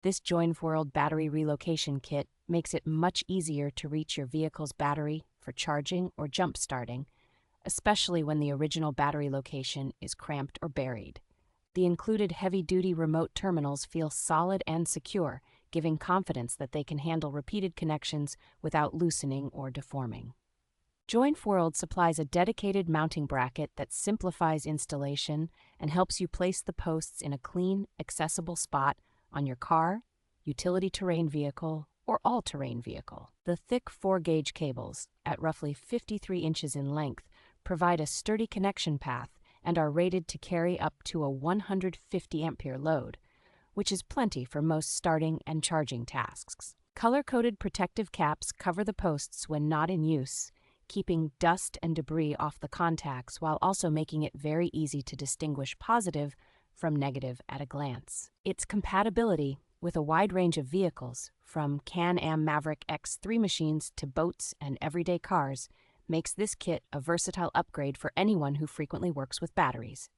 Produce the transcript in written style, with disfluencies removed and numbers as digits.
This Joinfworld Battery Relocation Kit makes it much easier to reach your vehicle's battery for charging or jump starting, especially when the original battery location is cramped or buried. The included heavy-duty remote terminals feel solid and secure, giving confidence that they can handle repeated connections without loosening or deforming. Joinfworld supplies a dedicated mounting bracket that simplifies installation and helps you place the posts in a clean, accessible spot on your car, utility terrain vehicle, or all-terrain vehicle. The thick 4-gauge cables, at roughly 53 inches in length, provide a sturdy connection path and are rated to carry up to a 150 ampere load, which is plenty for most starting and charging tasks. Color-coded protective caps cover the posts when not in use, keeping dust and debris off the contacts while also making it very easy to distinguish positive from negative at a glance. Its compatibility with a wide range of vehicles, from Can Am Maverick X 3 machines to boats and everyday cars, makes this kit a versatile upgrade for anyone who frequently works with batteries.